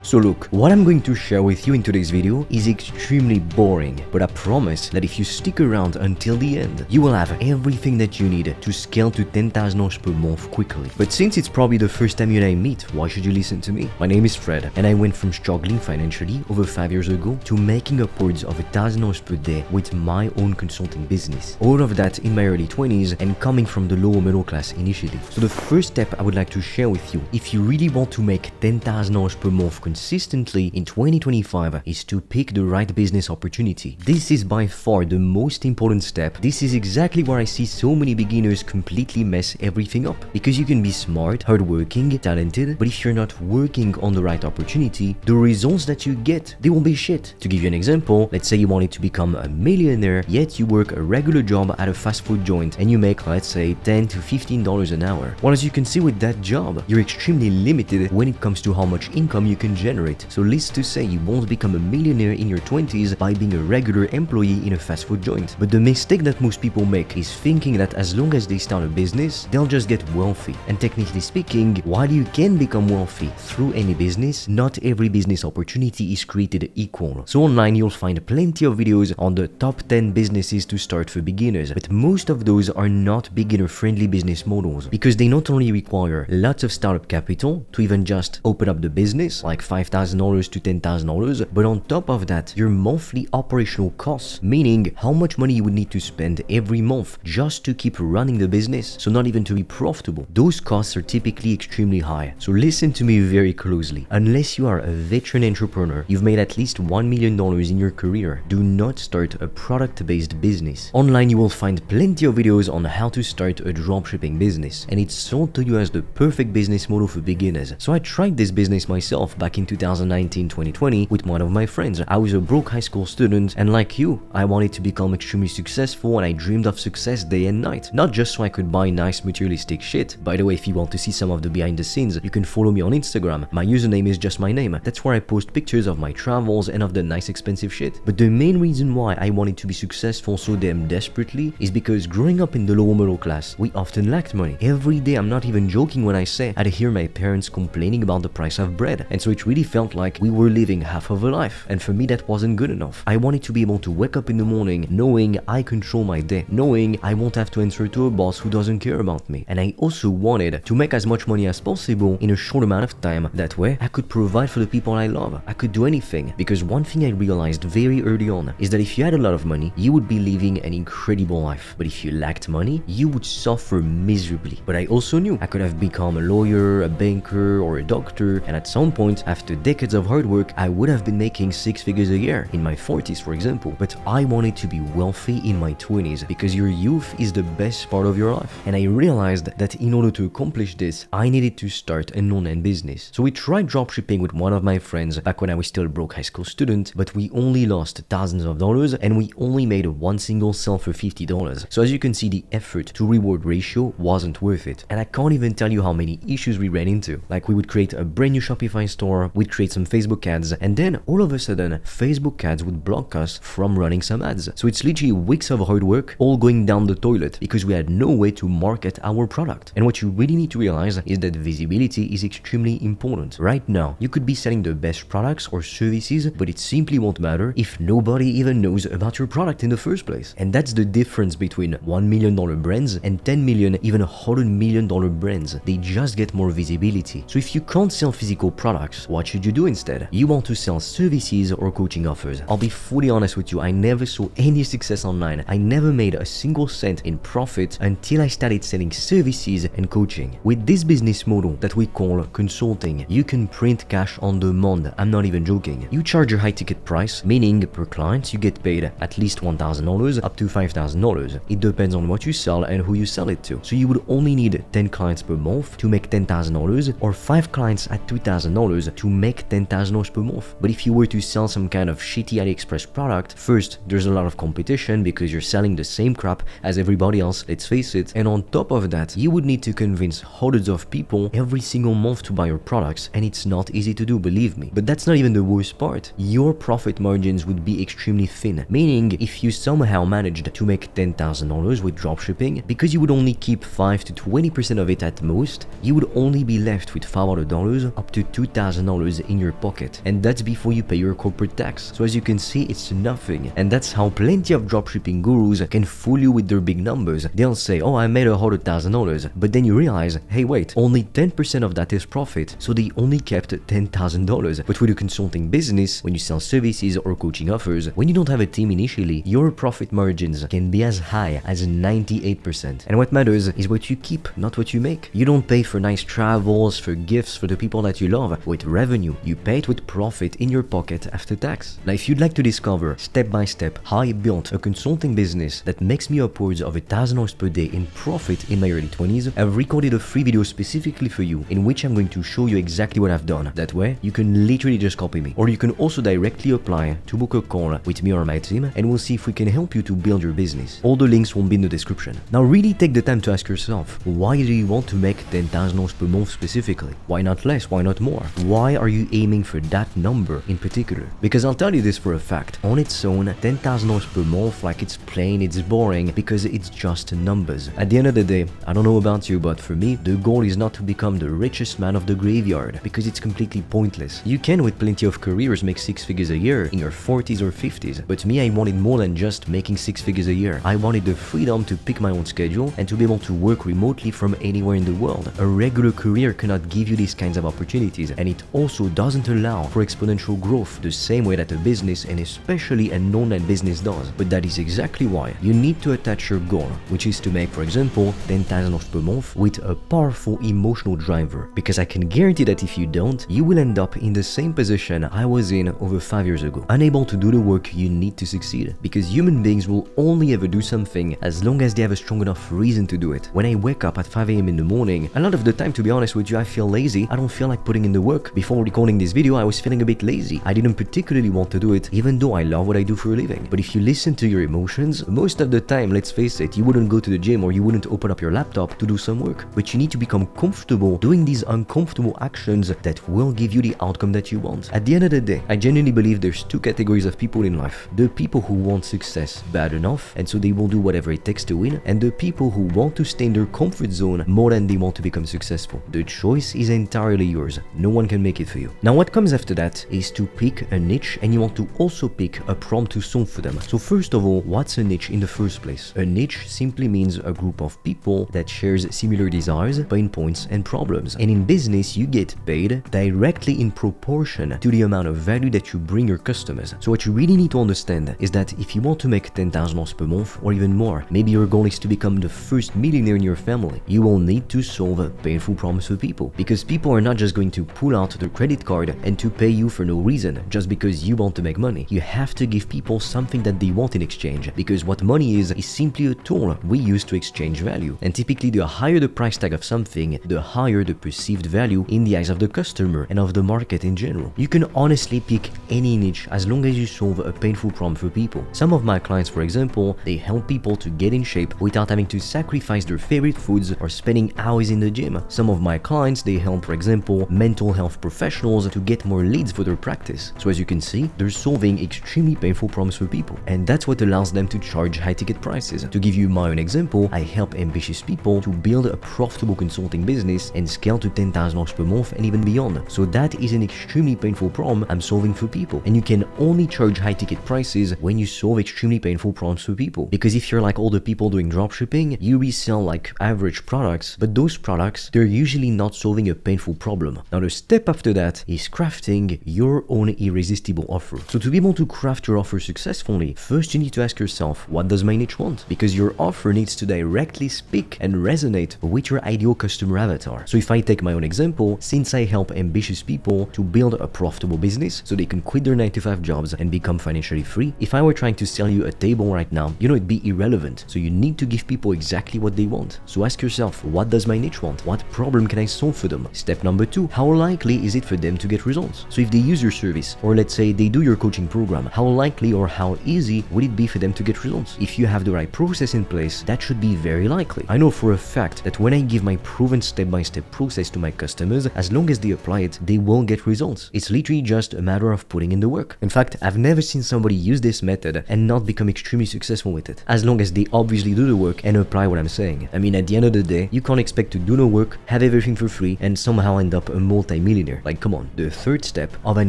So look, what I'm going to share with you in today's video is extremely boring, but I promise that if you stick around until the end, you will have everything that you need to scale to $10,000 per month quickly. But since it's probably the first time you and I meet, why should you listen to me? My name is Fred, and I went from struggling financially over 5 years ago to making upwards of $1,000 per day with my own consulting business. All of that in my early 20s and coming from the lower middle class initially. So the first step I would like to share with you, if you really want to make $10,000 per month consistently in 2025, is to pick the right business opportunity. This is by far the most important step. This is exactly where I see so many beginners completely mess everything up. Because you can be smart, hardworking, talented, but if you're not working on the right opportunity, the results that you get, they will be shit. To give you an example, let's say you wanted to become a millionaire, yet you work a regular job at a fast food joint and you make, let's say, $10 to $15 an hour. Well, as you can see with that job, you're extremely limited when it comes to how much income you can generate. So least to say you won't become a millionaire in your 20s by being a regular employee in a fast food joint. But the mistake that most people make is thinking that as long as they start a business, they'll just get wealthy. And technically speaking, while you can become wealthy through any business, not every business opportunity is created equal. So online you'll find plenty of videos on the top 10 businesses to start for beginners, but most of those are not beginner-friendly business models because they not only require lots of startup capital to even just open up the business, like $5,000 to $10,000, but on top of that, your monthly operational costs, meaning how much money you would need to spend every month just to keep running the business, so not even to be profitable. Those costs are typically extremely high. So listen to me very closely. Unless you are a veteran entrepreneur, you've made at least $1 million in your career, do not start a product-based business. Online you will find plenty of videos on how to start a dropshipping business, and it's sold to you as the perfect business model for beginners. So I tried this business myself back in 2019-2020 with one of my friends. I was a broke high school student, and like you, I wanted to become extremely successful, and I dreamed of success day and night. Not just so I could buy nice materialistic shit. By the way, if you want to see some of the behind the scenes, you can follow me on Instagram. My username is just my name. That's where I post pictures of my travels and of the nice expensive shit. But the main reason why I wanted to be successful so damn desperately is because growing up in the lower middle class, we often lacked money. Every day, I'm not even joking when I say I'd hear my parents complaining about the price of bread, and so it really felt like we were living half of a life, and for me that wasn't good enough. I wanted to be able to wake up in the morning knowing I control my day, knowing I won't have to answer to a boss who doesn't care about me, and I also wanted to make as much money as possible in a short amount of time. That way, I could provide for the people I love. I could do anything, because one thing I realized very early on is that if you had a lot of money, you would be living an incredible life, but if you lacked money, you would suffer miserably. But I also knew I could have become a lawyer, a banker, or a doctor, and at some point, after decades of hard work, I would have been making 6 figures a year, in my 40s for example. But I wanted to be wealthy in my 20s, because your youth is the best part of your life. And I realized that in order to accomplish this, I needed to start an online business. So we tried dropshipping with one of my friends back when I was still a broke high school student, but we only lost thousands of dollars and we only made one single sale for $50. So as you can see, the effort to reward ratio wasn't worth it. And I can't even tell you how many issues we ran into. Like we would create a brand new Shopify store, we'd create some Facebook ads, and then all of a sudden, Facebook ads would block us from running some ads. So it's literally weeks of hard work all going down the toilet because we had no way to market our product. And what you really need to realize is that visibility is extremely important. Right now, you could be selling the best products or services, but it simply won't matter if nobody even knows about your product in the first place. And that's the difference between $1 million brands and 10 million, even $100 million brands. They just get more visibility. So if you can't sell physical products, what should you do instead? You want to sell services or coaching offers. I'll be fully honest with you, I never saw any success online. I never made a single cent in profit until I started selling services and coaching. With this business model that we call consulting, you can print cash on demand. I'm not even joking. You charge a high ticket price, meaning per client you get paid at least $1,000 up to $5,000. It depends on what you sell and who you sell it to. So you would only need 10 clients per month to make $10,000 or 5 clients at $2,000 to make $10,000 per month. But if you were to sell some kind of shitty AliExpress product, first, there's a lot of competition because you're selling the same crap as everybody else, let's face it. And on top of that, you would need to convince hundreds of people every single month to buy your products, and it's not easy to do, believe me. But that's not even the worst part. Your profit margins would be extremely thin, meaning if you somehow managed to make $10,000 with dropshipping, because you would only keep 5 to 20% of it at most, you would only be left with $500 up to $2,000 $10,000 in your pocket, and that's before you pay your corporate tax. So as you can see, it's nothing. And that's how plenty of dropshipping gurus can fool you with their big numbers. They'll say, oh, I made $100,000, but then you realize, hey wait, only 10% of that is profit, so they only kept $10,000. But with a consulting business, when you sell services or coaching offers, when you don't have a team initially, your profit margins can be as high as 98%. And what matters is what you keep, not what you make. You don't pay for nice travels, for gifts, for the people that you love with revenue. You pay it with profit in your pocket after tax. Now, if you'd like to discover step by step how I built a consulting business that makes me upwards of $1,000 per day in profit in my early 20s, I've recorded a free video specifically for you in which I'm going to show you exactly what I've done. That way, you can literally just copy me. Or you can also directly apply to book a call with me or my team, and we'll see if we can help you to build your business. All the links will be in the description. Now, really take the time to ask yourself, why do you want to make $10,000 per month specifically? Why not less? Why not more? Why are you aiming for that number in particular? Because I'll tell you this for a fact. On its own, $10,000 per month, like it's plain, it's boring because it's just numbers. At the end of the day, I don't know about you, but for me, the goal is not to become the richest man of the graveyard because it's completely pointless. You can, with plenty of careers, make 6 figures a year in your 40s or 50s, but me, I wanted more than just making 6 figures a year. I wanted the freedom to pick my own schedule and to be able to work remotely from anywhere in the world. A regular career cannot give you these kinds of opportunities, and it also doesn't allow for exponential growth the same way that a business, and especially an online business, does. But that is exactly why you need to attach your goal, which is to make, for example, $10,000 per month with a powerful emotional driver. Because I can guarantee that if you don't, you will end up in the same position I was in over 5 years ago, unable to do the work you need to succeed. Because human beings will only ever do something as long as they have a strong enough reason to do it. When I wake up at 5 AM in the morning, a lot of the time, to be honest with you, I feel lazy. I don't feel like putting in the work. Before recording this video, I was feeling a bit lazy. I didn't particularly want to do it, even though I love what I do for a living. But if you listen to your emotions, most of the time, let's face it, you wouldn't go to the gym or you wouldn't open up your laptop to do some work. But you need to become comfortable doing these uncomfortable actions that will give you the outcome that you want. At the end of the day, I genuinely believe there's two categories of people in life. The people who want success bad enough, and so they will do whatever it takes to win, and the people who want to stay in their comfort zone more than they want to become successful. The choice is entirely yours. No one can make it for you. Now, what comes after that is to pick a niche, and you want to also pick a problem to solve for them. So first of all, what's a niche in the first place? A niche simply means a group of people that shares similar desires, pain points, and problems. And in business, you get paid directly in proportion to the amount of value that you bring your customers. So what you really need to understand is that if you want to make $10,000 per month or even more, maybe your goal is to become the first millionaire in your family, you will need to solve painful problems for people. Because people are not just going to pull out their credit card and to pay you for no reason, just because you want to make money. You have to give people something that they want in exchange, because what money is simply a tool we use to exchange value. And typically, the higher the price tag of something, the higher the perceived value in the eyes of the customer and of the market in general. You can honestly pick any niche as long as you solve a painful problem for people. Some of my clients, for example, they help people to get in shape without having to sacrifice their favorite foods or spending hours in the gym. Some of my clients, they help, for example, mental health professionals to get more leads for their practice. So as you can see, they're solving extremely painful problems for people, and that's what allows them to charge high ticket prices. To give you my own example, I help ambitious people to build a profitable consulting business and scale to $10,000 per month and even beyond. So that is an extremely painful problem I'm solving for people, and you can only charge high ticket prices when you solve extremely painful problems for people. Because if you're like all the people doing dropshipping, you resell like average products, but those products, they're usually not solving a painful problem. Now the step after that is crafting your own irresistible offer. So to be able to craft your offer successfully, first you need to ask yourself, what does my niche want? Because your offer needs to directly speak and resonate with your ideal customer avatar. So if I take my own example, since I help ambitious people to build a profitable business so they can quit their 9-to-5 jobs and become financially free, if I were trying to sell you a table right now, it'd be irrelevant. So you need to give people exactly what they want. So ask yourself, what does my niche want? What problem can I solve for them? Step number 2, how likely is it for them to get results? So if they use your service, or let's say they do your coaching program, how likely or how easy would it be for them to get results? If you have the right process in place, that should be very likely. I know for a fact that when I give my proven step-by-step process to my customers, as long as they apply it, they will get results. It's literally just a matter of putting in the work. In fact, I've never seen somebody use this method and not become extremely successful with it, as long as they obviously do the work and apply what I'm saying. I mean, at the end of the day, you can't expect to do no work, have everything for free, and somehow end up a multi-millionaire. here. Like, come on. The third step of an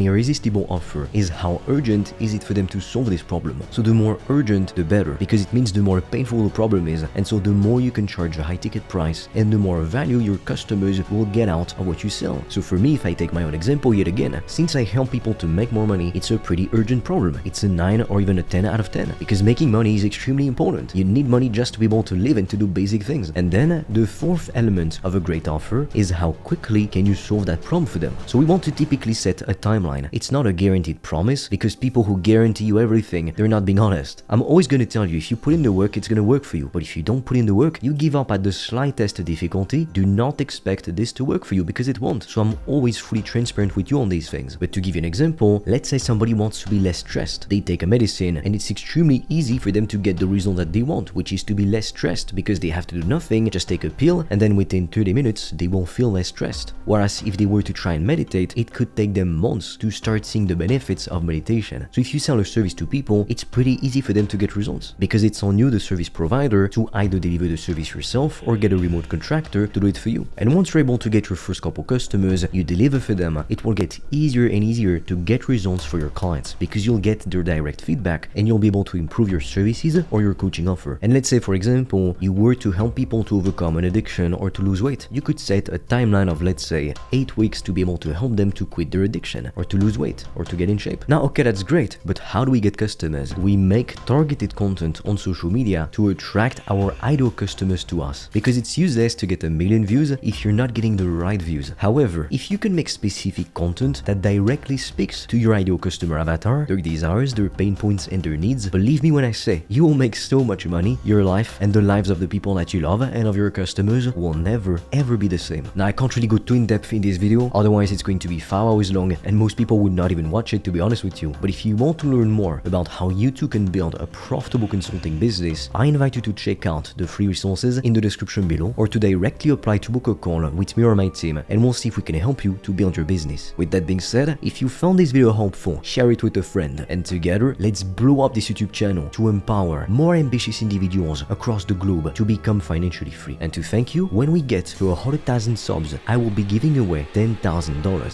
irresistible offer is how urgent is it for them to solve this problem. So the more urgent, the better, because it means the more painful the problem is, and so the more you can charge a high ticket price and the more value your customers will get out of what you sell. So for me, if I take my own example yet again, since I help people to make more money, it's a pretty urgent problem. It's a 9 or even a 10 out of 10, because making money is extremely important. You need money just to be able to live and to do basic things. And then the fourth element of a great offer is how quickly can you solve that problem for them. So we want to typically set a timeline. It's not a guaranteed promise, because people who guarantee you everything, they're not being honest. I'm always going to tell you, if you put in the work, it's going to work for you. But if you don't put in the work, you give up at the slightest difficulty, do not expect this to work for you, because it won't. So I'm always fully transparent with you on these things. But to give you an example, let's say somebody wants to be less stressed. They take a medicine and it's extremely easy for them to get the result that they want, which is to be less stressed, because they have to do nothing, just take a pill, and then within 30 minutes, they will feel less stressed. Whereas if they were to try and meditate, it could take them months to start seeing the benefits of meditation. So if you sell a service to people, it's pretty easy for them to get results, because it's on you, the service provider, to either deliver the service yourself or get a remote contractor to do it for you. And once you're able to get your first couple customers, you deliver for them, it will get easier and easier to get results for your clients, because you'll get their direct feedback and you'll be able to improve your services or your coaching offer. And let's say, for example, you were to help people to overcome an addiction or to lose weight. You could set a timeline of, let's say, 8 weeks to be able to help them to quit their addiction or to lose weight or to get in shape. Now, okay, that's great, but how do we get customers? We make targeted content on social media to attract our ideal customers to us, because it's useless to get 1 million views if you're not getting the right views. However, if you can make specific content that directly speaks to your ideal customer avatar, their desires, their pain points, and their needs, believe me when I say, you will make so much money. Your life and the lives of the people that you love and of your customers will never ever be the same. Now, I can't really go too in depth in this video, otherwise it's going to be 5 hours long and most people would not even watch it, to be honest with you. But if you want to learn more about how you too can build a profitable consulting business, I invite you to check out the free resources in the description below, or to directly apply to book a call with me or my team, and we'll see if we can help you to build your business. With that being said, if you found this video helpful, share it with a friend, and together let's blow up this YouTube channel to empower more ambitious individuals across the globe to become financially free. And to thank you, when we get to 100,000 subs, I will be giving away $10,000.